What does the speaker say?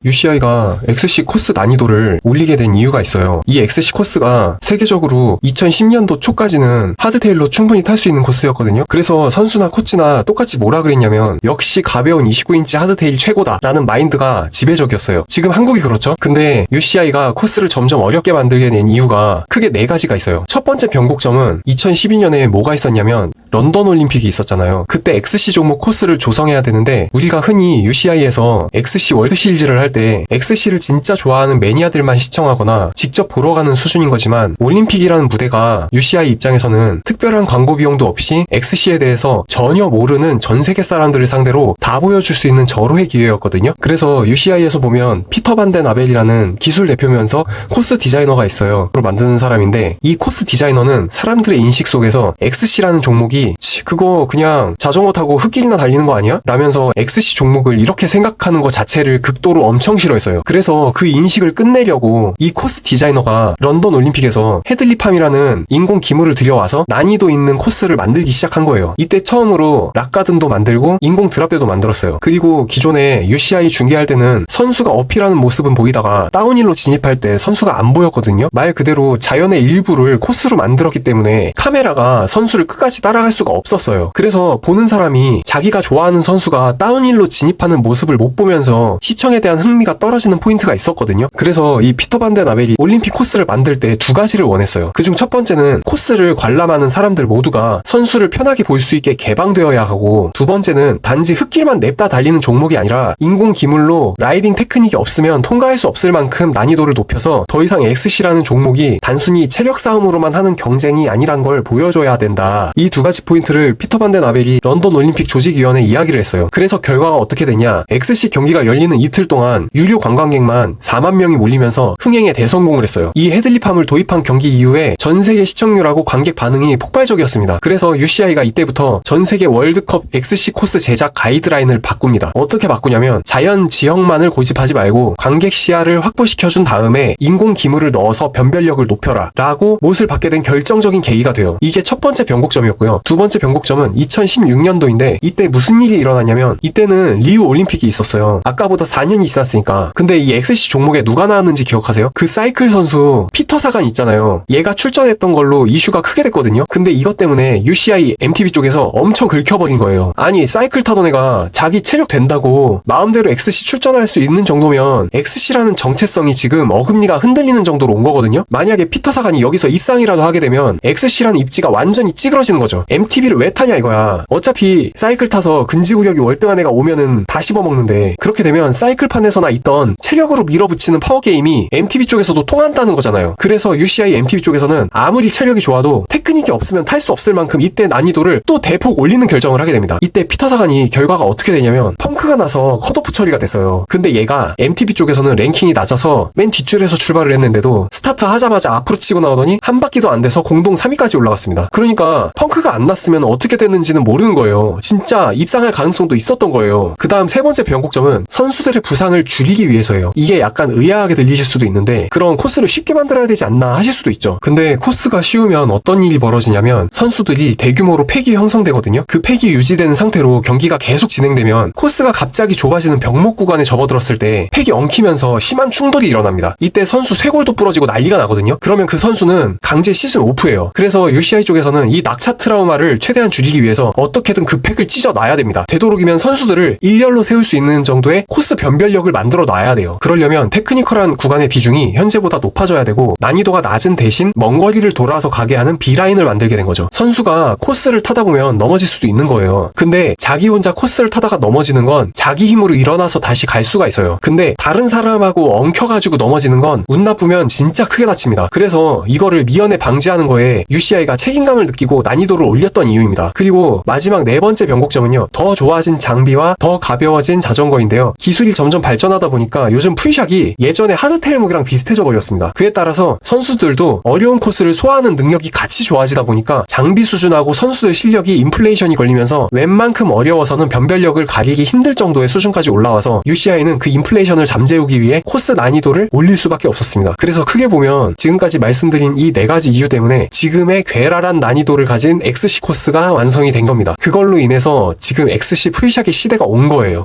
UCI가 XC 코스 난이도를 올리게 된 이유가 있어요. 이 XC 코스가 세계적으로 2010년도 초까지는 하드테일로 충분히 탈 수 있는 코스였거든요. 그래서 선수나 코치나 똑같이 뭐라 그랬냐면 역시 가벼운 29인치 하드테일 최고다 라는 마인드가 지배적이었어요. 지금 한국이 그렇죠? 근데 UCI가 코스를 점점 어렵게 만들게 된 이유가 크게 네 가지가 있어요. 첫 번째 변곡점은 2012년에 뭐가 있었냐면 런던 올림픽이 있었잖아요. 그때 XC 종목 코스를 조성해야 되는데 우리가 흔히 UCI에서 XC 월드 시리즈를 할 때 XC를 진짜 좋아하는 매니아들만 시청하거나 직접 보러 가는 수준인 거지만 올림픽이라는 무대가 UCI 입장에서는 특별한 광고 비용도 없이 XC에 대해서 전혀 모르는 전 세계 사람들을 상대로 다 보여줄 수 있는 절호의 기회였거든요. 그래서 UCI에서 보면 피터 반 덴 아벨이라는 기술 대표면서 코스 디자이너가 있어요. 그걸 만드는 사람인데 이 코스 디자이너는 사람들의 인식 속에서 XC라는 종목이 그거 그냥 자전거 타고 흙길이나 달리는 거 아니야? 라면서 XC 종목을 이렇게 생각하는 것 자체를 극도로 엄청 싫어했어요. 그래서 그 인식을 끝내려고 이 코스 디자이너가 런던 올림픽에서 헤들리팜이라는 인공 기물을 들여와서 난이도 있는 코스를 만들기 시작한 거예요. 이때 처음으로 락가든도 만들고 인공 드랍대도 만들었어요. 그리고 기존에 UCI 중계할 때는 선수가 어필하는 모습은 보이다가 다운힐로 진입할 때 선수가 안 보였거든요. 말 그대로 자연의 일부를 코스로 만들었기 때문에 카메라가 선수를 끝까지 따라갈 수가 없었어요. 그래서 보는 사람이 자기가 좋아하는 선수가 다운힐로 진입하는 모습을 못 보면서 시청에 대한 흥미가 떨어지는 포인트가 있었거든요. 그래서 이 피터 반 덴 아벨이 올림픽 코스를 만들 때 두 가지를 원했어요. 그중 첫 번째는 코스를 관람하는 사람들 모두가 선수를 편하게 볼 수 있게 개방되어야 하고, 두 번째는 단지 흙길만 냅다 달리는 종목이 아니라 인공 기물로 라이딩 테크닉이 없으면 통과할 수 없을 만큼 난이도를 높여서 더 이상 XC라는 종목이 단순히 체력 싸움으로만 하는 경쟁이 아니란 걸 보여줘야 된다. 이 두 가지 포인트를 피터 반 덴 아벨이 런던 올림픽 조직위원회에 이야기를 했어요. 그래서 결과가 어떻게 되냐? XC 경기가 열리는 이틀 동안 유료 관광객만 4만 명이 몰리면서 흥행에 대성공을 했어요. 이 헤들리팜을 도입한 경기 이후에 전 세계 시청률하고 관객 반응이 폭발적이었습니다. 그래서 UCI가 이때부터 전 세계 월드컵 XC 코스 제작 가이드라인을 바꿉니다. 어떻게 바꾸냐면 자연 지형만을 고집하지 말고 관객 시야를 확보시켜준 다음에 인공 기물을 넣어서 변별력을 높여라 라고 못을 받게 된 결정적인 계기가 돼요. 이게 첫 번째 변곡점이었고요. 두 번째 변곡점은 2016년도인데 이때 무슨 일이 일어났냐면 이때는 리우 올림픽이 있었어요. 아까보다 4년이 지났으니까. 근데 이 XC 종목에 누가 나왔는지 기억하세요? 그 사이클 선수 피터 사간 있잖아요. 얘가 출전했던 걸로 이슈가 크게 됐거든요. 근데 이것 때문에 UCI MTV 쪽에서 엄청 긁혀버린 거예요. 아니 사이클 타던 애가 자기 체력 된다고 마음대로 XC 출전할 수 있는 정도면 XC라는 정체성이 지금 어금니가 흔들리는 정도로 온 거거든요. 만약에 피터 사간이 여기서 입상이라도 하게 되면 XC라는 입지가 완전히 찌그러지는 거죠. MTV를 왜 타냐 이거야. 어차피 사이클 타서 근지구력이 월등한 애가 오면은 다 씹어먹는데, 그렇게 되면 사이클판에서나 있던 체력으로 밀어붙이는 파워게임이 MTV 쪽에서도 통한다는 거잖아요. 그래서 UCI MTV 쪽에서는 아무리 체력이 좋아도 테크닉이 없으면 탈 수 없을 만큼 이때 난이도를 또 대폭 올리는 결정을 하게 됩니다. 이때 피터 사간이 결과가 어떻게 되냐면 펑크가 나서 컷오프 처리가 됐어요. 근데 얘가 MTV 쪽에서는 랭킹이 낮아서 맨 뒷줄에서 출발을 했는데도 스타트 하자마자 앞으로 치고 나오더니 한 바퀴도 안 돼서 공동 3위까지 올라갔습니다. 그러니까 펑크가 안 났으면 어떻게 됐는지는 모르는 거예요. 진짜 입상할 가능성도 있었던 거예요. 그 다음 세 번째 변곡점은 선수들의 부상을 줄이기 위해서예요. 이게 약간 의아하게 들리실 수도 있는데 그런 코스를 쉽게 만들어야 되지 않나 하실 수도 있죠. 근데 코스가 쉬우면 어떤 일이 벌어지냐면 선수들이 대규모로 팩이 형성되거든요. 그 팩이 유지되는 상태로 경기가 계속 진행되면 코스가 갑자기 좁아지는 병목 구간에 접어들었을 때 팩이 엉키면서 심한 충돌이 일어납니다. 이때 선수 쇄골도 부러지고 난리가 나거든요. 그러면 그 선수는 강제 시즌 오프예요. 그래서 UCI 쪽에서는 이 낙차 트라우마를 최대한 줄이기 위해서 어떻게든 그 팩을 찢어놔야 됩니다. 되도록이면 선수들을 일렬로 세울 수 있는 정도의 코스 변별력을 만들어 놔야 돼요. 그러려면 테크니컬한 구간의 비중이 현재보다 높아져야 되고 난이도가 낮은 대신 먼 거리를 돌아서 가게 하는 B라인을 만들게 된 거죠. 선수가 코스를 타다 보면 넘어질 수도 있는 거예요. 근데 자기 혼자 코스를 타다가 넘어지는 건 자기 힘으로 일어나서 다시 갈 수가 있어요. 근데 다른 사람하고 엉켜가지고 넘어지는 건 운 나쁘면 진짜 크게 다칩니다. 그래서 이거를 미연에 방지하는 거에 UCI가 책임감을 느끼고 난이도를 올렸던 이유입니다. 그리고 마지막 네 번째 변곡점은요, 더 좋아진 장비와 더 가벼워진 자전거인데요. 기술이 점점 발전하다 보니까 요즘 풀샷이 예전에 하드테일 무기랑 비슷해져 버렸습니다. 그에 따라서 선수들도 어려운 코스를 소화하는 능력이 같이 좋아지다 보니까 장비 수준하고 선수들 실력이 인플레이션이 걸리면서 웬만큼 어려워서는 변별력을 가리기 힘들 정도의 수준까지 올라와서 UCI는 그 인플레이션을 잠재우기 위해 코스 난이도를 올릴 수밖에 없었습니다. 그래서 크게 보면 지금까지 말씀드린 이 네 가지 이유 때문에 지금의 괴랄한 난이도를 가진 XC 코스가 완성이 된 겁니다. 그걸로 인해서 지금 XC 풀샷의 시대가 온 거예요.